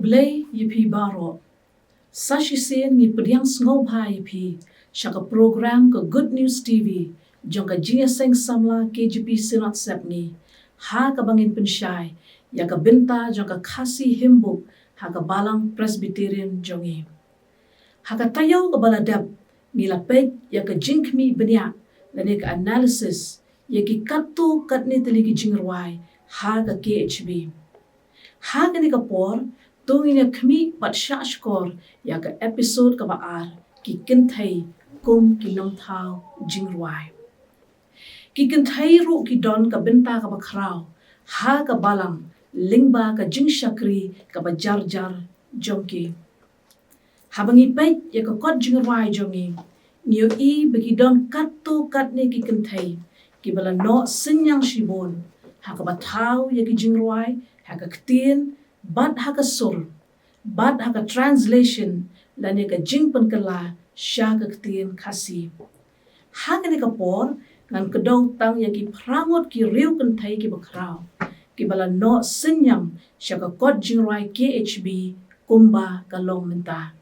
khublei yipi baroh. Sashisen ngi pediang sngopa yipi. Shaka program ke Good News TV. Jong ka jingiakren samla KGP Sinat Sepni. Ha ka bangin pensyai. Ya ka Bynta jong ka Khasi Hymn Book. Ha ka balang Presbyterian jongi. Ha ka tayaw ka baladab. Nila peg ya ka jingkmi benyak. Lani ka analysis. Ya ki katu katni tali ki jingrwai. Ha ka KHB. Ha ka ni ka por. Tungin ya kmi pat syashkor. Ya ka episode ka baar. Ki Kynthei Kum ki Nongthaw Jingrwai. Ki Kynthei ru ki don ka Bynta ka bakrau. Ha ka balang. Lingba ka jingshakri ka bajar-jar jongki. Habangi pej ya ka kot jingrwai jongi. Niyo I bagi don katu katne ki Kynthei. Ki bala no senyang shibon. Ha ka batau ya ki jingrwai. Ha ka ketien. Bad ha ka sur. Bad ha ka translation. Lani ka jingpan kala. Sya ka ketien kasi. Ha ka ni ka por. Ngan kedaw tang ya ki prangot ki riu Kynthei ki bakrau. Ki bala no senyam. Sya ka kot jingrwai KHB. Kumba kalong menta.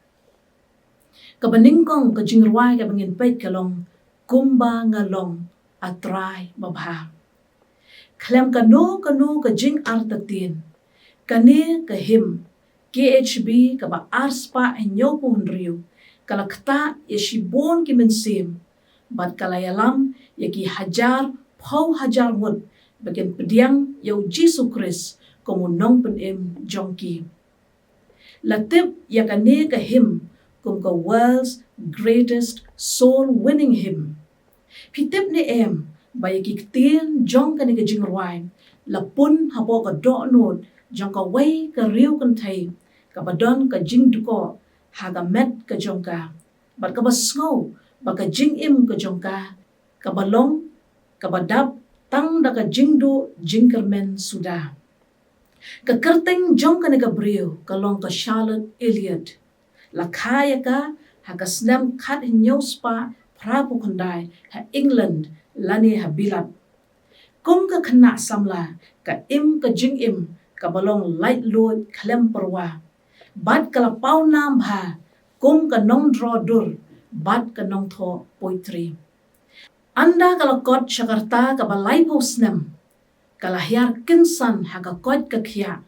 Kabaningkong ka jingrwai ka bangin peit kalong kumba ngalong atrai babha. Klem kano ka jing artatin. Kane ka him KHB ka ba arspa enyo pohon riu. Kala kata ya shibon ki mensim. Bat kala yalam ya ki hajar pau hajar mud. Bagian pediang ya U Jisu Khrist komu Nongpluh jongki. Latip ya kane ka him kum ka world's greatest soul-winning hymn. Pitip ni baya ki ketien jong ka ni ka jingrwai, lapun hapo ka do'nod, jong ka way ka riu Kynthei, ka badon ka jingduko, ha ka met ka jong ka, bat ka basngaw, ba ka jingim ka jong ka balong, ka badab, tang da ka jingdo jingkermen suda. Ka kyrteng jong ka ni ka briu, kalong ka Charlotte Elliot. Lakaya ka, ha ka snem kat hinyaw spa, prabu kundai, ha England, lani ha bilat. Kum ka kena samla, ka jing im, ka balong light load klem perwa. Bad ka lapau nam ha, kum ka nongdraw dur, bad ka nongthaw poetry. Anda kala kot Jakarta ka balai pau snem, kala hiar kinsan ha ka kot ka kia,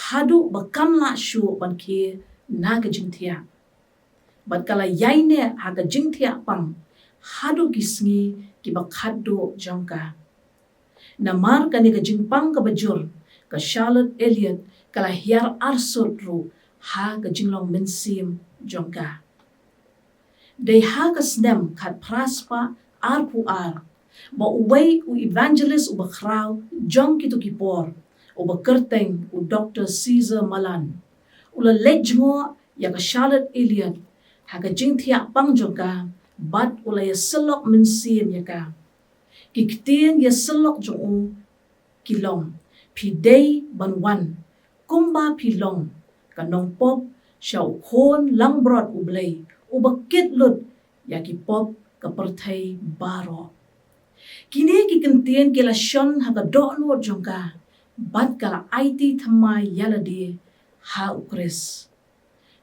hadu bakam la syu ban kia, na ka jingtia. Bat kala yaine ha ka jingtia pang. Hadu ki sngi ki bakhado jongka. Namar ka ni ka jingpang ka bajur. Ka Charlotte Elliot kala hiar arsut ru. Ha ka jinglong mensim jongka. Day ha ka snem kat praspa arpu ar. Ba uway u evangelist u bakraw jong kito kipor. U bakyrteng u Dr. Caesar Malan. Ula lejmo ya ka Charlotte Elliot, ha ka jingtia pang jongka, bat ula ya selok mensim ya ka. Ki ketien ya selok jong kilong, pi day banwan, kumba pilong, ka nongpop, siya ukon langbrot U Blei, ubakit lut, ya ki pop ka pertai baroh. Kine ki ketien kila syon ha ka do'no jongka, bat kala IT thamai yaladi, ha U Khrist.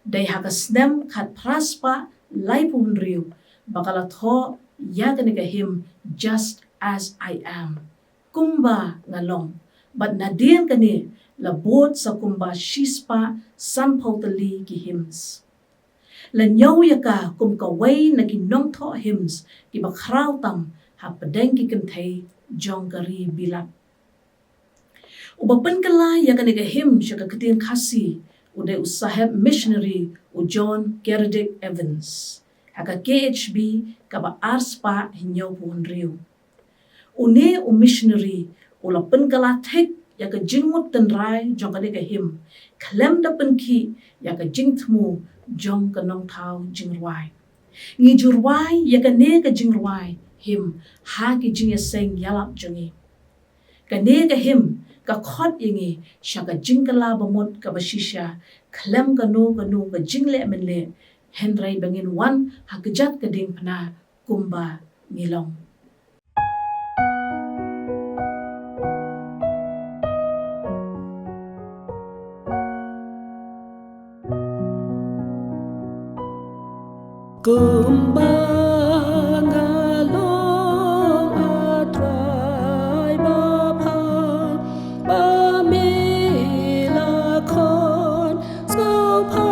Day ha ka snem kat praspa lai pun riu. Bakala tho ya ka ni ka him just as I am. Kumba ngalong. Bat nadien ka ni labot sa kumba shispa sanpau tali ki hymns. Lanyaw ya ka kum ka way na ki nongthaw hymns ki bakraw tam ha padeng ki Kynthei jong kari bilat. Ubapan kala ya ka ni ka him siya ka ketien kasi. Uday usaheb missionary u John Gerdic Evans. Haka KHB ka ba arspa hinyaw puhon riu. Une u missionary u lapen kalatek ya ka jingmut tenrai jong ka ni ka him. Klem da penki ya ka jingtmu jong ka Nongthaw Jingrwai. Ngi jurwai ya ka ne ka jingrwai him ha ki jingiakren yalap jongi. Ka ne ka him ka khot ingi sya ka jingkala bamot ka basisya klem ka no ka jingle menle henry bangin wan ha kejat ka ding pana kumba ngilong. Kumbang along a trai ba phang ba mi la khon sao pha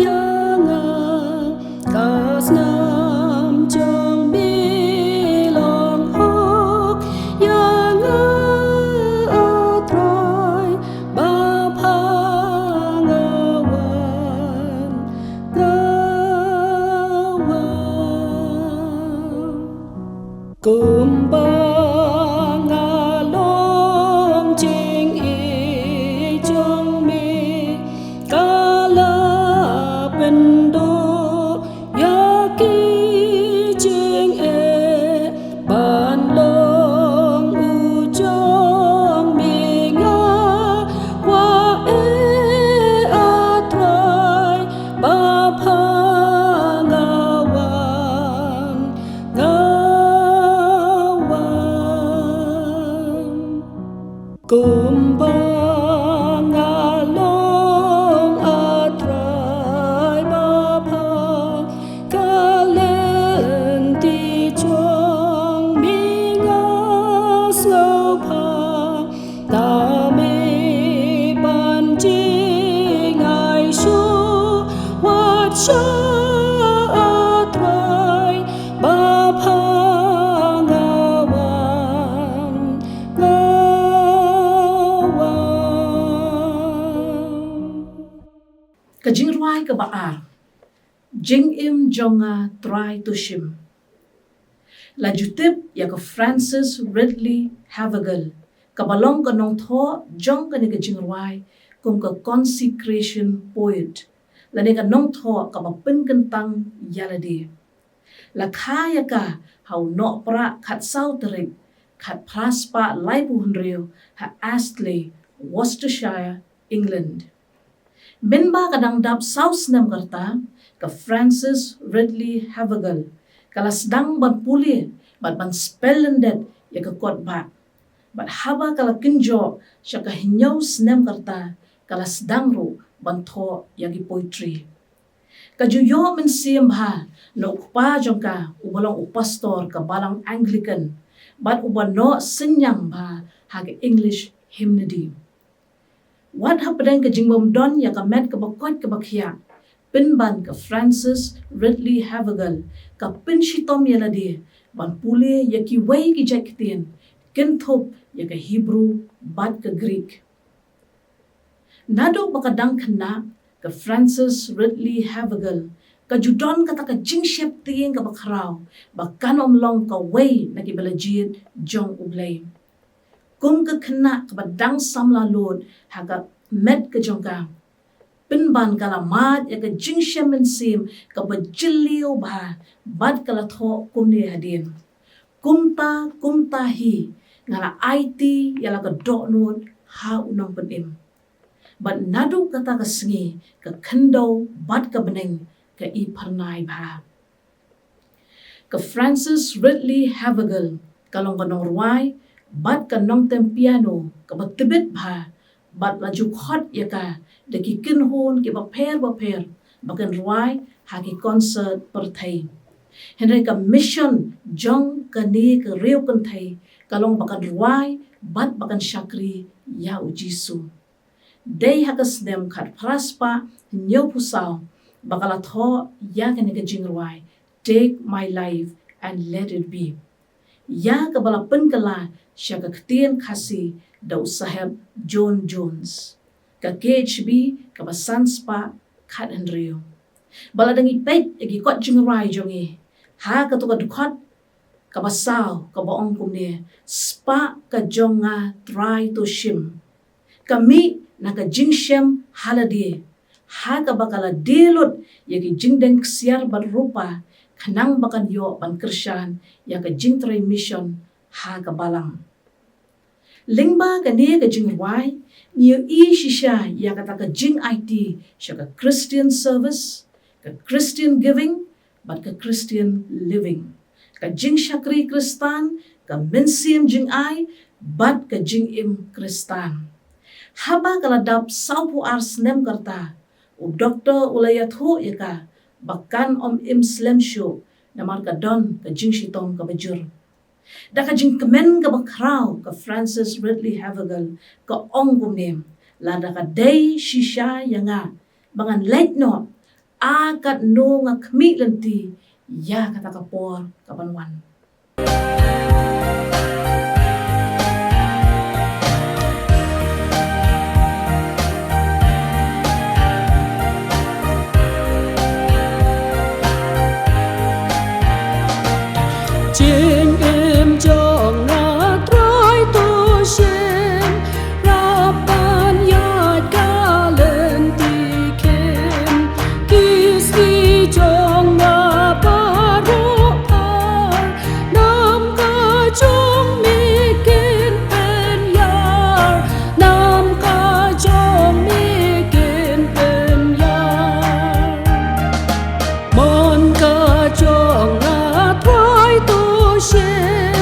yang ka snam chong bi long hok yang a trai ba phang wan Kumbang along jing i jong mi kala pendo ya ki jing e ban long u jong mi nga qua e a trai ba phang wan Kumbang along a trai ba phang kalen ti chong mi nga sâu phang ta mi ban chi ngài su wat sha a trai ba phang wan Ka Jingrwai ka baar, Jing im jonga try to shim. La jutip ya ka Francis Ridley Havergal, ka balong ka Nongthaw jong ka ni ka Jingrwai, kung ka consecration poet. La ni ka Nongthaw ka bapin kentang yaladi. La kaya ka hau no pra kat sau terik, kat praspa lai buhunriu ha Astley, Worcestershire, England. Minba kadang dap saus nem karta ka Francis Ridley Havergal kala sedang ban puli bat ban spellendet ya ka kot ba bat haba kala kinjo sya ka hinyau snem karta kala sedang ru ban tho ya ki poetry ka juyo men sim ba no pa jongka ubalong upastor ka balang Anglican bat ubano senyang ba ha ka English hymnody. Wat hapedang ka jingbom don ya ka met ka bakot ka bakya pinban ka Francis Ridley Havergal ka pinshitom yaladi ban puli ya ki way ki jaktin kinthop ya ka Hebrew bat ka Greek. Nado bakadang kana ka Francis Ridley Havergal ka judon kata ka jingshep tiing ka bakrao bakanom long ka way na ki balajid jong U Blei Un. Kung ka kena ka badang samla lord haga med ka jongka pinban kala mad ya ka jingshem mensim ka bajilio ba bad kala tho kumni hadin kumta hi ngala IT yala ka doknod ha unong penim bad nadu kata ka sngi ka kendo bad ka beneng ka I parnai ba ka Francis Ridley Havergal kalong ka rwai bat ka nongtem piano ka batibit ba bat laju khot ya ka deki kinhon ki baper bakan rwai ha ki concert perthai henry ka mission jong ka ni ka reu kan thai kalong bakan rwai bat bakan shakri ya U Jisu dei ha ka snem khat praspa nyau pusau bakala tho ya ka ni ka Jingrwai take my life and let it be ya ka bala penkala sya ka ktien khasi daw saheb John Jones ka KHB ka basan spa khat Henryo bala dangi pet egi kot Jingrwai jongi ha ka to ka dukhat ka basaw ka baong kumne spa ka jonga try to shim kami na ka jingshem haladi ha ka bakala dilot yagi jingdeng ksiar ban rupa kanang bakan yo ban kershan ya ka jingtray mission ha ka balang lingba ka ni ka Jingrwai niyo shisha ya kata ka jing IT siya ka Christian service ka Christian giving but ka Christian living ka jing shakri Kristan ka mensim jing ai but ka jing im Kristan haba kaladap saupu ars nem karta u doktor ulayat ho ya ka Bahkan im slam show namar ka don ka jing shitong ka bajur. Da ka jing kemen ka bakraw ka Francis Ridley Havergal ka ong gumem. La da ka day shisha yanga bangan light no akat no nga kmi lenti ya kata kapor ka banwan. Chính em cho ngã trói tu xem ra ban ya ca lên tì khen kisi cho ngã baroh nam ca jong mi kin pen yar nam ca jong mi kin pen yar mon ca jong ngã trói tu xem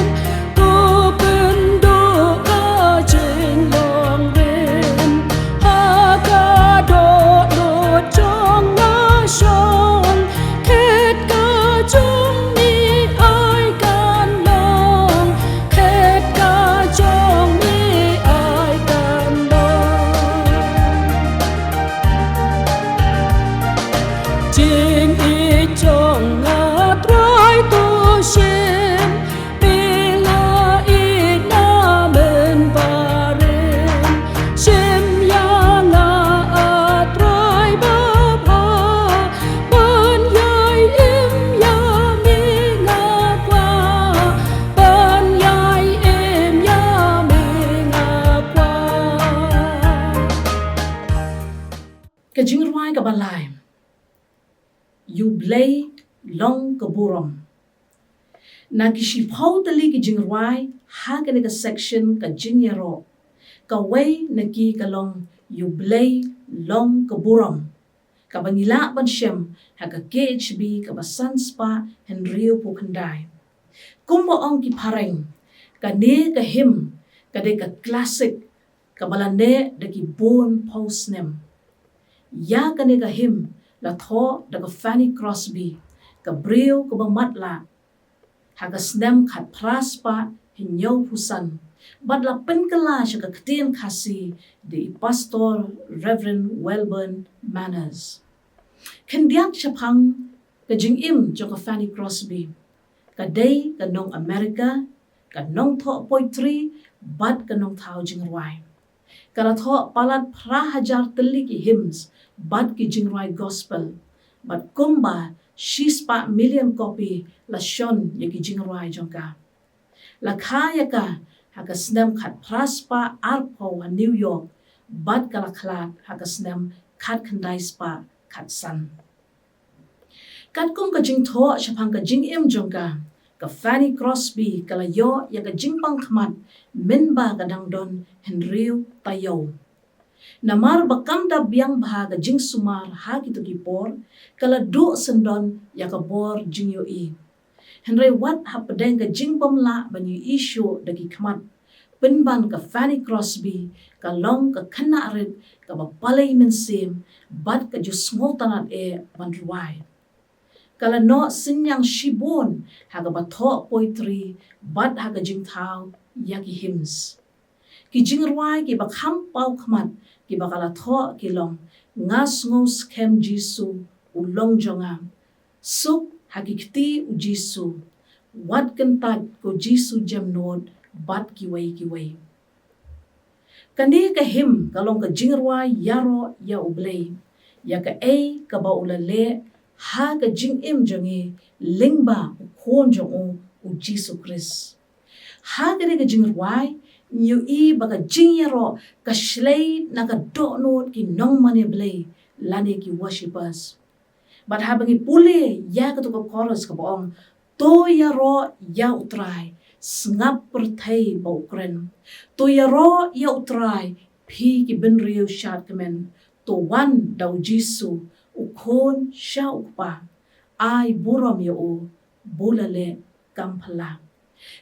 tô bên đô ca trên lòng bên ha ca đô đô trong ngã sông khét ca trong mi ai can lòng khét ca trong mi ai can lòng chính ý trong ngã trói tu xem bila ina men baren xem ya nga trói ba ba ban yai im ya mi nga qua ban yai im ya mi nga qua. Ka jingrwai ka balai. U Blei Un ka burom. Na kishipau tali ki jingrwai ha ka ka section ka jinyaro. Ka way na ki ka long U Blei Un ka burom. Ka bangila ban shem ha ka KHB ka basan spa henrio pukandai. Kumbo ong ki pareng ka ne ka him ka de ka classic ka balane da ki born post nem. Ya ka ne ka him la tho da ka Fanny Crosby ka brio ka bamatla ha ka snem khat praspa hinyo husan badla penkala sha ka ktien khasi de pastor Reverend Wellburn Manners kendiak phang ka jingim jo ka Fanny Crosby ka day ka nong America ka Nongthaw poetry bad ka Nongthaw Jingrwai kala tho palat prahajar teli ki hymns bad ki Jingrwai gospel but kumba shispa million copy la shon ya ki Jingrwai jongka la khaya ka ha ka snem khat praspa arpo wa New York bad kala klat ha ka snem khat khandai spa khat san kat kum ka jing tho shapang ka jing im jongka ka Fanny Crosby kala yo ya ka jingpang khmat minba ka dangdon henriu tayo namar bakanda biang bha ka jing sumar ha ki to ki por kala do sendon ya ka bor jing yo i henry wat ha pedeng ka jing bom la ban yu issue da ki khmat pinban ka Fanny Crosby ka long ka khana red ka ba palai men sim bat ka ju smotanat e ban rwai kala no sinyang shibon ha ka ba tho poetry bat ha ka jing thau ya ki hymns ki jingrwai ki ba kham pau khmat ki ba kala tho ki long ngas ngos kem Jisu ulong jonga suk hakikti U Jisu wat kentat ko Jisu jam nod bat ki way kani ka him kalong ka jingrwai yaro ya U Blei ya ka ka ba ulale ha ka jing im jongi lingba khon jong U Jisu Khrist ha ka ka jingrwai Nyu i baka jingyaro ka shlay na ka donot ki nong mani blay lani ki worshippers. But habang ipuli ya ka to ka chorus ka boong to yaro ya U Trai snap pertay ba ukren. To yaro ya U Trai pi ki benrio shat kemen to wan da U Jisu ukon sha ukpa ay buram yo o bulale kampala.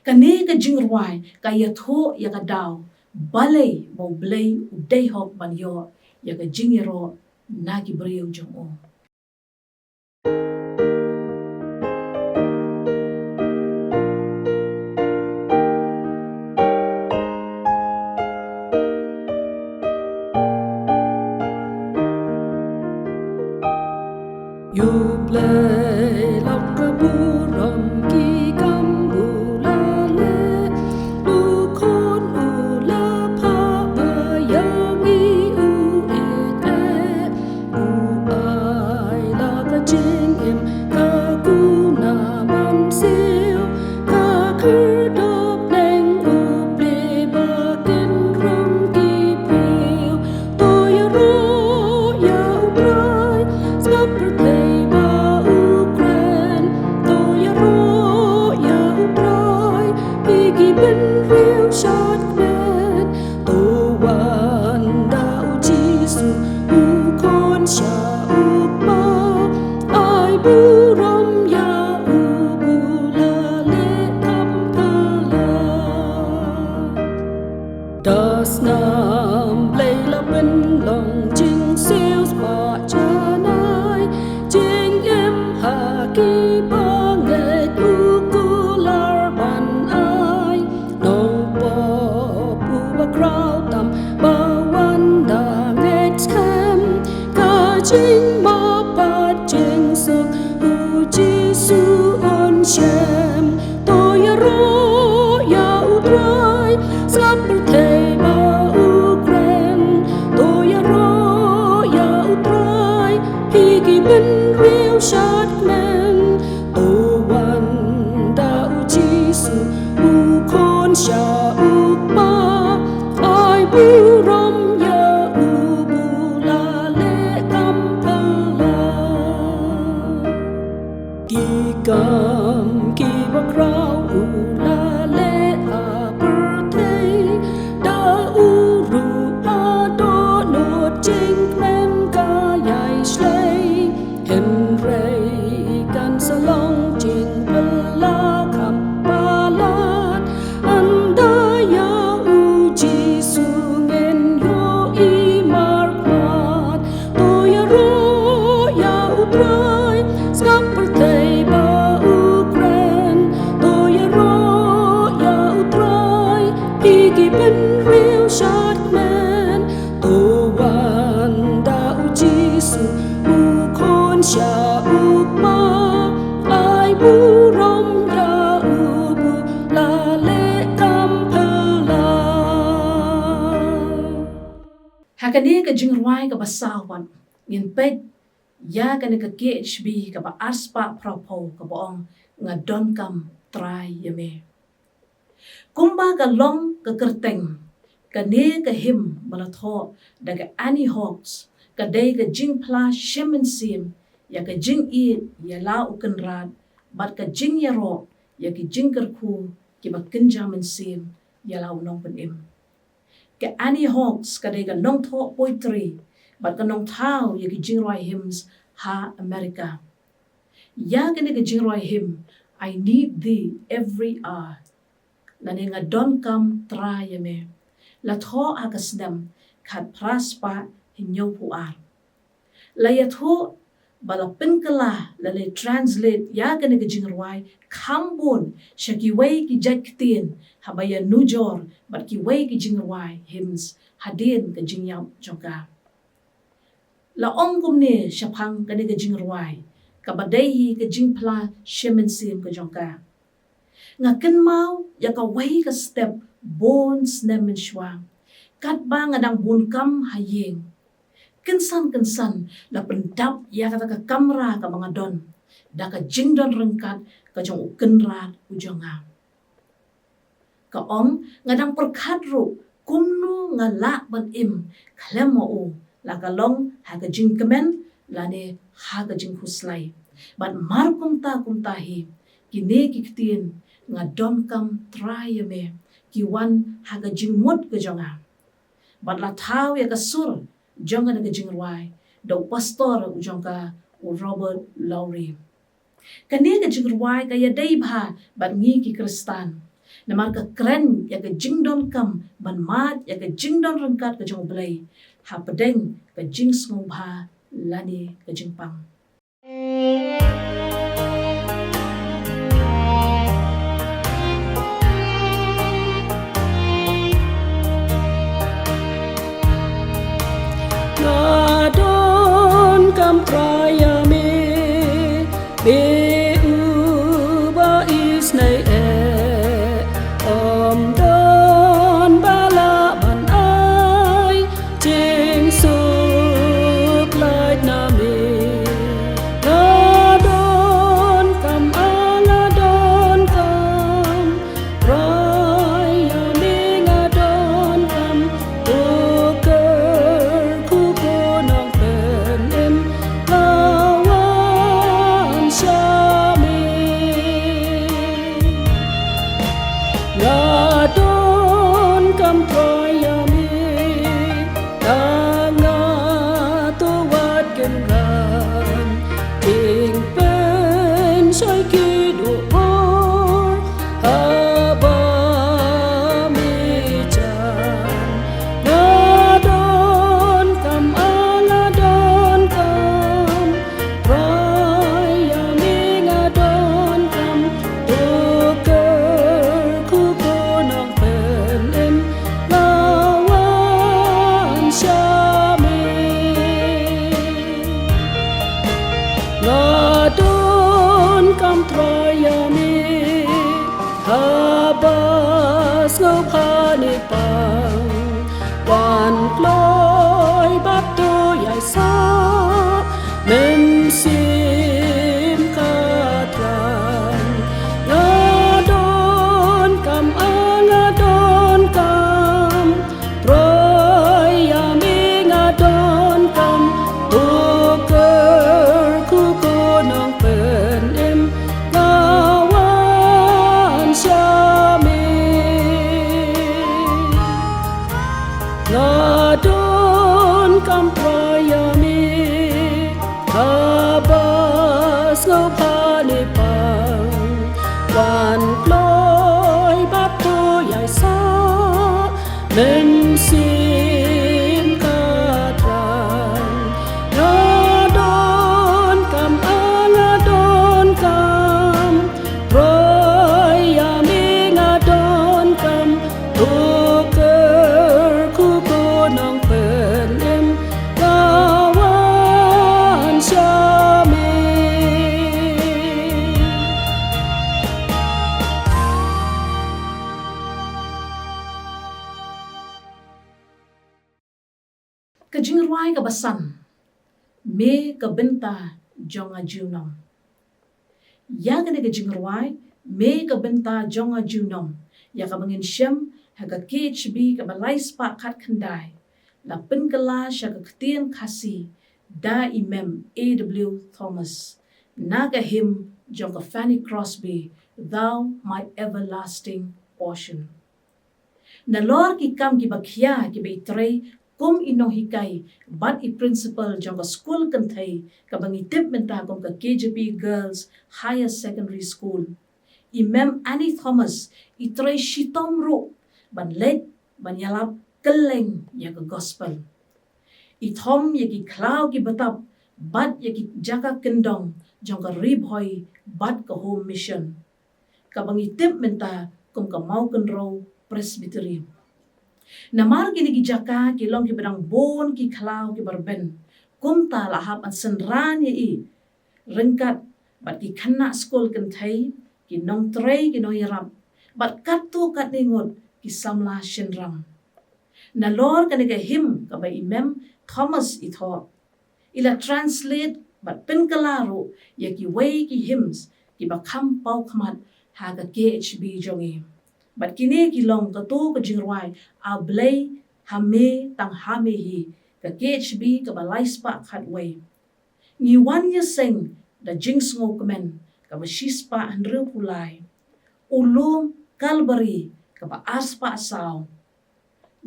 Kane ka jingrwai ka yatho ya ka daw balay mo blay U day hok man yo ya ka jingiro na ki brio jong o. rom ki kam u la le lu khon u la pha ba yang i u et u ai la ka jing em ka ku na man siêu ka khư đop neng u blei ba ken rom ki pil tôi ro ya u trai snap thei ba u kren tôi ro ya u trai pi ki ben real shot man to wan da u jisu u kon sha u pa ai bu rom ya u bu la le kam pa la das nam blei la ben long jing sales ba cha nai jing em ha ki ba ngeit u ku lar ban ai nong po pu ba krau tam ba wan da ngeit kam ka jing ma pa jing suk u jisu on shem tôi ro ya u trai slap thei ba u kren tôi ro ya u trai pi ki ben real shot man to wan da u jisu u kon sha u pa ai bu rom ya u bu la le kam pa la ki kam ki ba krau u la le a per thei da u ru a do no jing men ka yai shlei hem rei kan salong jing pala kam palat anda ya u jisu ngen yo i mar mat tôi ro ya u trai skap per thei ba u kren tôi ro ya u trai pi ki ben real shot man to wan da u jisu u kon sha u pa ai bu rom ya u bu la le kam pa la Hakani ka jingrwai ka basawan ngin pet ya ka ka KHB ka ba arspa propo ka boong nga don kam trai yame kumba ka long ka kyrteng kane ka him balatho daga ani hawks ka day ka jingpla shemen sim ya ka jing i ya la ukan rad bat ka jing yaro ya ki jing kyrkhu ki ba kinjamen sim ya la unong pen im ka ani hawks ka day ka nongthaw poetry bat ka nongthaw ya ki jingrwai hymns ha America ya ka ka jingrwai hymn I need thee every hour lani nga don kam trai yame la tho akasdam khat praspa hinyo puar la yatho bala pinkala la le translate ya ka ka jingrwai khambon shaki wei ki jaktin habaya nujor bat ki wei ki jingrwai hymns hadin ka jingyam jonga la ongkum ne shaphang ka ka jingrwai ka badai ka jingpla shemen sim ka jonga nga ken mau ya ka wei ka step bon snemen shwa kat ba nga dang bun kam hayeng kensan la pendap ya ka kamera ka mga don da ka jingdon rengkat ka jong ukenrat ujonga ka ong nga dang perkhat ru kumnu nga la ban im klemo u la ka long ha ka jing kemen la ne ha ka jing huslai bat mar kumta hi kine ki ktien nga don kam trai me ki wan ha ka jing mot ka jonga bat la thau ya ka sur jonga na ka jingrwai do pastor u jonga u Robert Lowry kane ka jingrwai ka ya dai bha bat ngi ki kristan namar ka kren ya ka jingdon kam ban mat ya ka jingdon rangkat ka jong blei ha pedeng ka jing sngu bha lani ka jingpang Don kam praya me be u sngi don bala ban ai jing su khlai na mi na don kam ala don kam rwai ya mi nga don kam tu kyrkhu ko nong pen em lawan sha mi nga don kam rwai ya mi ta nga tu wat ken ran ting pen soi ki du or haba mi chan nga don kam ala don kam rwai ya mi nga don kam tu kyrkhu ko nong pen em lawan sha mi nga don kam rwai ya mi habas ngau pha ni pang wan loi bap tu yai sa men sim ka tran nga don kam ala don kam rwai ya mi nga don kam tu kyrkhu ko nong pen em lawan sha mi nga don kam rwai ya mi habas ngau pha ni pang wan loi bap tu yai sa men sim ka tran nga don kam ala don kam rwai ya mi nga don kam tu kyrkhu ko nong pen em lawan sha mi ka jingrwai ka basan me ka Bynta jong junam ya ka ne ka jingrwai me ka Bynta jong junam ya ka bangin shem ha ka KHB ka balai spa khat khandai la pinkala sha ka ktien khasi da imam AW Thomas na ka him jong ka Fanny Crosby thou my everlasting portion na lor ki kam ki bakhia ki be trai kum ino hikai bat I principal jong ka school Kynthei ka bangi tip menta kom ka KJP Girls Higher Secondary School Imam Annie Thomas I trai shitom ro ban let ban yalap keleng ya ka gospel I thom ya ki klau ki batap bat ya ki jaka kendong jong ka ribhoi bat ka home mission ka bangi tip menta kom ka mau ro presbyterian namar kini ki jaka ki long ki bedang bon ki klau ki barben kum ta lahap an senran ye I rengkat bat ki khana school Kynthei ki Nongthaw ki no yarap bat katu kat ningot ki samla shenram na lor kani ka him ka ba imam Thomas I tho ila translate bat pinkalaro ya ki way ki hymns ki ba kham pau khamat ha ka KHB jongi bat kini ki long ka to ka jingrwai U Blei hame tang hame hi ka KHB ka balai spa khat way ni wan ye seng da jingsngo kemen ka ba shispa andru pulai ulum Calvary ka ba aspa sao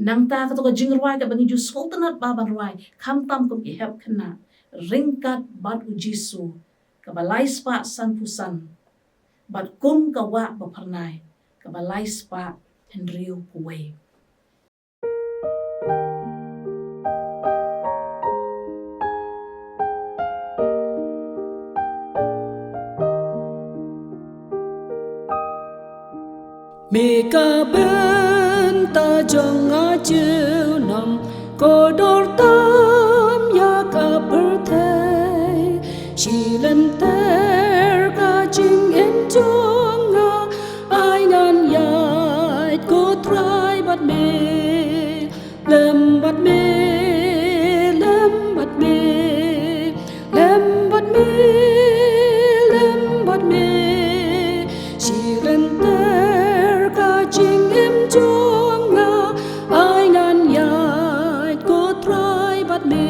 nang ta ka to ka jingrwai ka bangi ju sultanat baban rwai kham tam kom ki help khana ringkat bat U Jisu ka balai spa san pusan bat kum ka wa ba pharnai ka balai spa hendriu kuwei mi ka Bynta jong junam ko dor tam ya ka perthei chi len ter ka jing en jong Chirenter ka jing im jong nga ai ngan yait ko trai bat me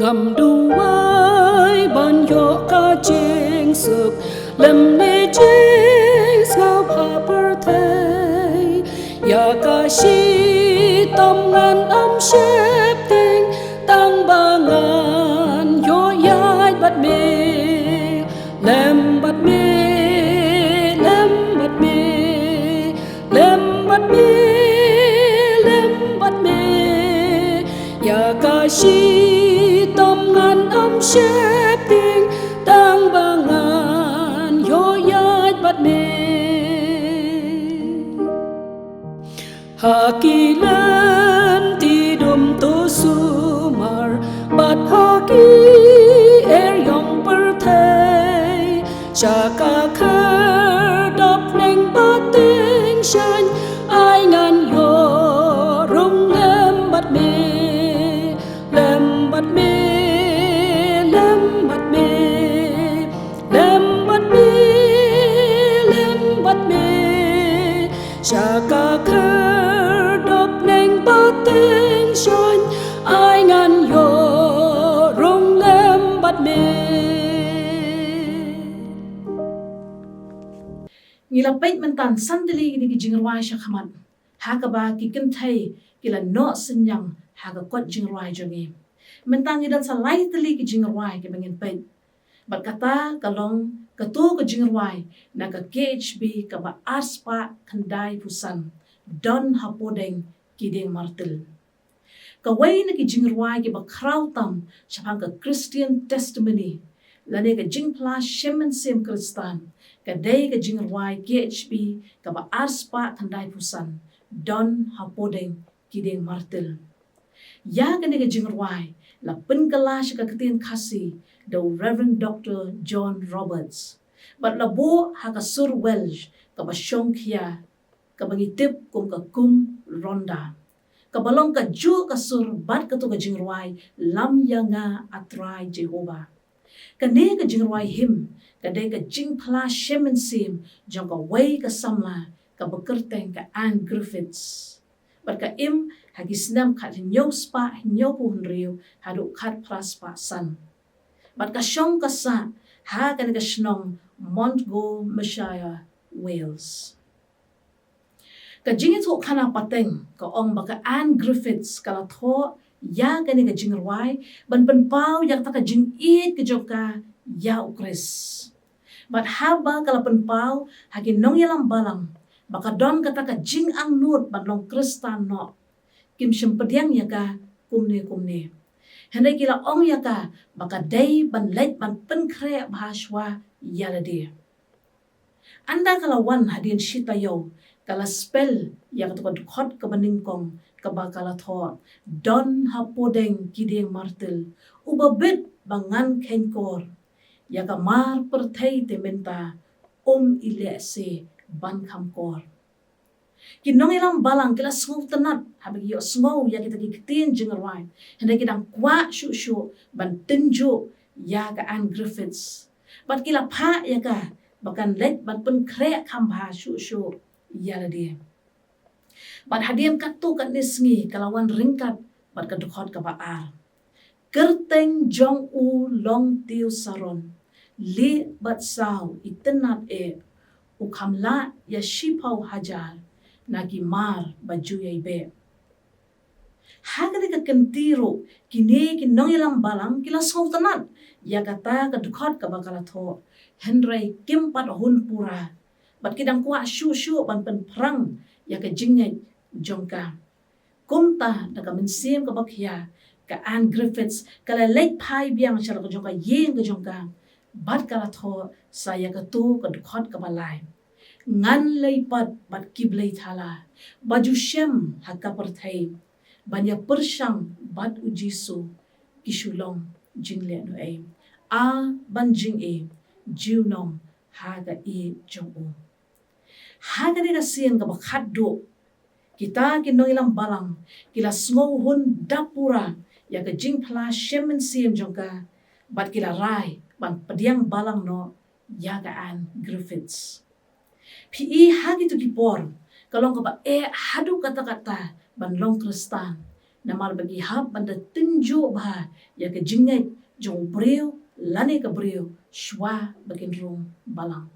ngam duai ban yo ka jing suk lem ne jing sao pa per thei ya ka shi tom ngan om shep ting tang ba ngan yo yait bat me lem bat me lem bat me lem bat me lem bat me ya ka shi tom ngan om shep ting tang ba ngan yo yait bat me hakilan ti dum to sumar bat haki yong per thei chaka khar dop neng bating shan ai ngan yo rung lem bat me lem bat me lem bat me lem bat me lem bat me chaka khar dop neng bating shan ai ngan yo rung lem bat me ngilapait mentan sandali ni jingrwai shakhaman hakaba ki Kynthei kila no senyang haga kot jingrwai jongi mentang idan salai tali ki jingrwai ki bangin pait bat kata kalong katu ke jingrwai na ka KHB ka ba aspa kandai pusan don hapodeng kideng martel kawai na ki jingrwai ki ba krautam shapang ka Christian testimony lane ka jingpla shemen sem kristan kadai ka jingrwai KHB ka ba aspa kandai pusan don hapodeng kideng martel ya ka ka jingrwai la penkala shaka katin khasi the Reverend Dr. John Roberts but la bo haka sur Welsh ka ba shongkhia ka bangitip kum ka kum ronda ka balong ka ju ka sur bat ka to ka jingrwai lam yanga atrai Jehovah kane ka jingrwai him kadai ka jingpla shemen sim jong ka wai ka samla ka kyrteng ka Anne Griffiths but ka im hagi snam khat nyau spa nyau pu hunriu hadu khat praspa san but ka shong ka sa ha kan ka shnong Montgomeryshire Wales ka jingit ho khana pateng ka ong baka Anne Griffiths kala tho ya kan ka jingrwai ban pau yak ta ka jing it ka joka ya ukris but haba kala pau hagi nong yalam balang baka don kata ka jing ang nut ban long kristan no kim shim pediang yaka kumne hendak kila ong yaka baka day ban leit ban penkre bahaswa yalade anda kala wan hadin shita yo kala spell yang to khot ka baning kong ka bakala tho don hapodeng kideng martel ubabit bangan kenkor yaka mar perthei te menta ilese ban khamkor kinong ilang balang kila sngov tanat habagi yo sngov ya kita kitin jingrwai henda kidang kwa shu ban tenjo ya ka Anne Griffiths bat kila pha ya ka bakan let ban pen kre khambha shu ya ladi bat hadiam katu kan nisngi kalawan ringkat bat ka dukhot ka baar kyrteng jong u long tiu saron li bat sau itenat ukhamla ya shipau hajar nagi mar baju yaibe hagani ka kentiro kine kinong ilang balang kila sautanat ya kata ka dukhot ka bakala tho henry kimpat hun pura bat kidang kwa shu ban pen prang ya ka jingai jongka kumta daga mensim ka bakhya ka Anne Griffiths kala late pai biang shara ka jongka yeng ka jongka bat kala tho saya ka tu ka dukhot ka balai ngan leipat bat kiblei thala baju shem hakka perthai banya pershang bat U Jisu kishulong jingle no a ban jing jiunom haga jong haga ni kasien ka bakhat do kita kinong ilang balang kila sngow hun dapura ya ka jing pla shemen siem jongka bat kila rai ban pediang balang no yagaan Griffiths. Pi hagi tu kipor kalong kaba hadu kata-kata ban long kristan namal bagi hab banda tunjuk bah ya ke jingait jong breu lane ke breu shwa bagin rung balang.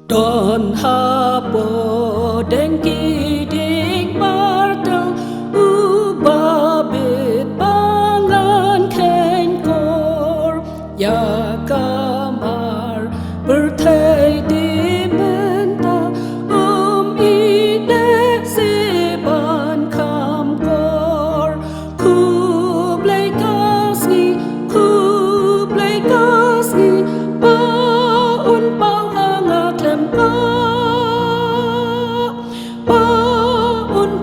Don hapo dengki dik martel ubabit pangan kenkor ya kamar berthei di Bynta ide seban kamkor khublei kasgi baun pau hanga klem baun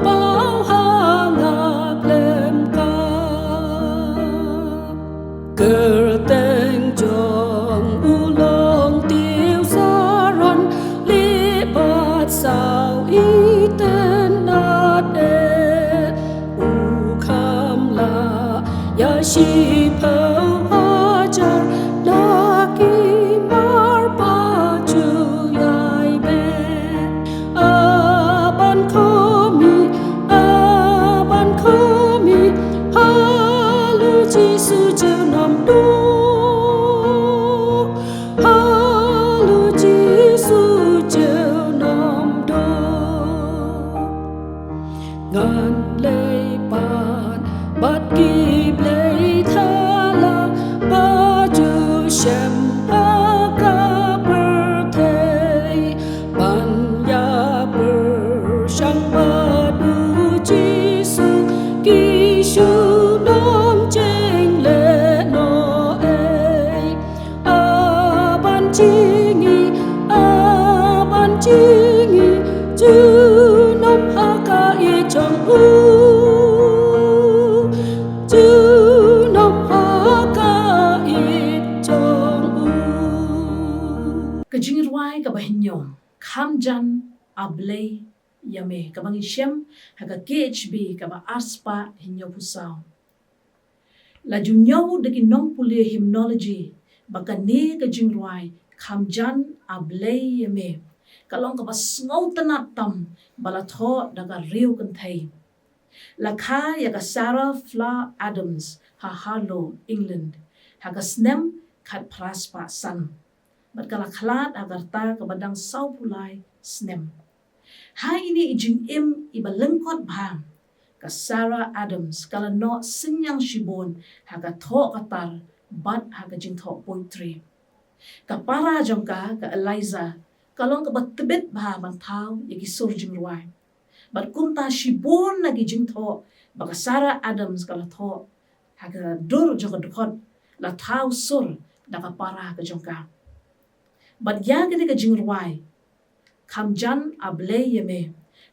pau hanga klem kyrteng jong ulong tiêu saron lipat sao iten nade ukam la ya shi pau ajar laki mar baju yai be aban komi halu jisu nam du halu jisu nam du ngan lei pan bat ki blei thala baju shem aga berthei ban ya bersang badu jisu kishu nom jeng le no ei aban jingi ju nom haka I jong ju nom haka I jong Ke Jingrwai ka bahinyo khamjan ablei yame ka bangi shem haga KHB ka ba arspa hinyo pusao. La junyo deki Nongpluh hymnology baka ne ka Jingrwai khamjan ablei yame kalong ka ba ngau tanat tam balatho daga riu Kynthei. La kha ya ka Sarah Fla Adams ha Harlow England haga snem khat praspa san. Bat kala khalat agar ta kabadang sau pulai snem. Hai ini ijing iba lengkot bhang ka Sarah Adams kala no sinyang shibon haga tho katar bat haga jing tho poetry. Ka para jongka ka Eliza kalong ka batbet bha man thau yaki sur Jingrwai. Bat kunta shibon lagi jing tho baka Sarah Adams kala tho haga dur jongka dukot la thau sur daka para ka jongka. Bat ya gani ka Jingrwai khamjan ablei yeme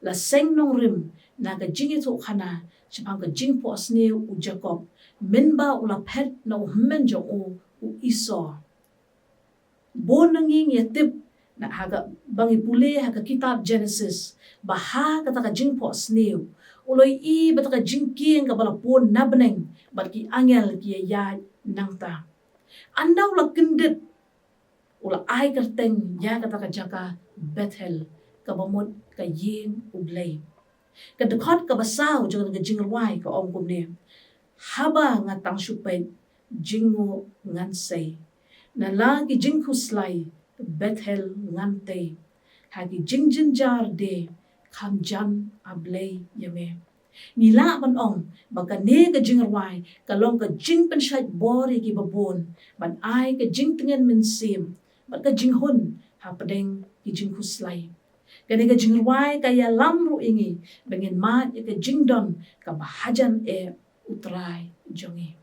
la seng nong rim na ka jingi tu khana chapang ka jing po asne u Jacob minba ula pet na u men jo u Esau bonanging yatip na haga bangi pule haga kitab Genesis baha kata ka jing po asne uloi I bata ka jing king ka bala pon nabneng bat ki angel ki ya nangta anda ula kendet ula ai kyrteng ya kata ka jaka Bethel ka bamot ka yeng U Blei ka dekot ka basau jangan ka Jingrwai ka om kumne haba ngatang supet jingo ngan sei na lagi jingku slai Bethel ngan te hagi jingjinjar de khamjan ablei yame nila ban ong baka ne ka Jingrwai ka long ka jing penshat bori ki babon ban ai ka jing tengen min sim bat ka jing hun ha pedeng ki jing kuslai kani ka Jingrwai ka ya lamru ingi bengin mat ka jingdon ka bahajan U Trai jongi.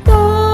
Da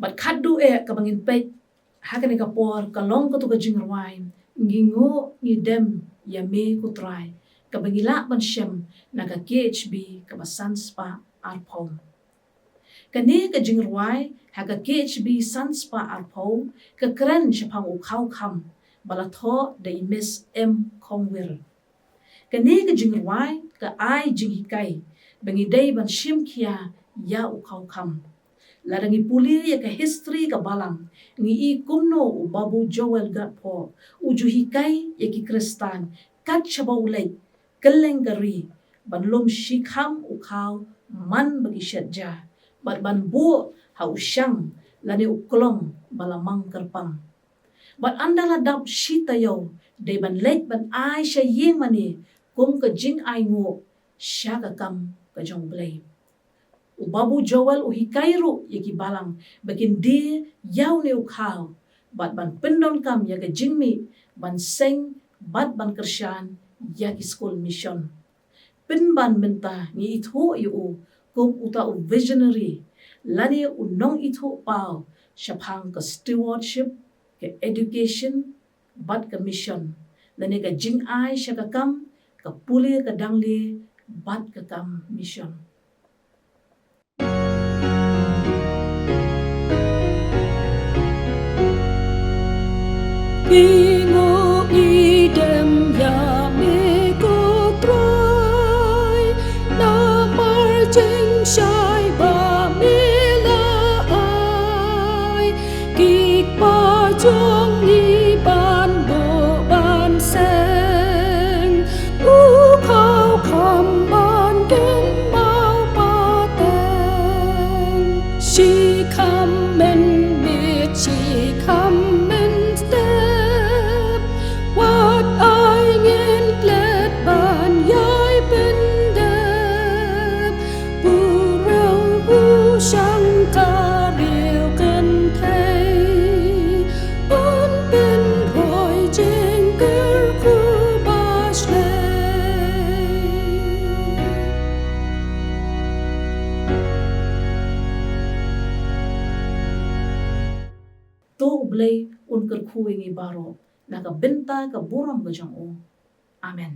Bat khadu ka bangin pek hakane ka por ka long ko to ka jingrwai ngingo ni dem ya me ku trai ka bangila ban shem na ka KHB ka basan spa arpom kane ka jingrwai ha ka KHB san spa arpom ka kren shapang u khau kham balatho de Miss M Kongwir kane ka jingrwai ka ai jingikai bangi dei ban shim kia ya u khau kham larangi puli ya ka history ka balang ngi I kumno u babu Joel gatpo u juhikai ya ki kristan kat chabau lei kelengari ban lom shikham u khau man bagi syadja ban bu ha u shang lani u klong balamang kerpang bat andala dap shita yo de ban leit ban ai sha yeng mani kum ka jing ai ngo sha ka kam ka jong blei u babu Joel u hikairu yaki balang bakin di yau ne u khau bat ban pendon kam ya ka jingmi ban seng bat ban kershan yaki school mission pin ban Bynta ni itho yu kum uta u visionary lani u nong itho pau shaphang ka stewardship ke education bat ka mission lani ka jing ai sha ka kam ka puli ka dangli bat ka kam mission Ingo idem ya me ko trai na mar jing shai ba me la ai ki pa jong ni ban bo ban sen u khao kham ban ken mau pa ten she come men me she come men what I in glad ban yai ben đêm bu rau bu sang ta rêu cần thay ôn bên hồi trên kyrkhu ba to U Blei Un kyrkhu ngi baroh na ka Bynta ka buram ka jong. Amen.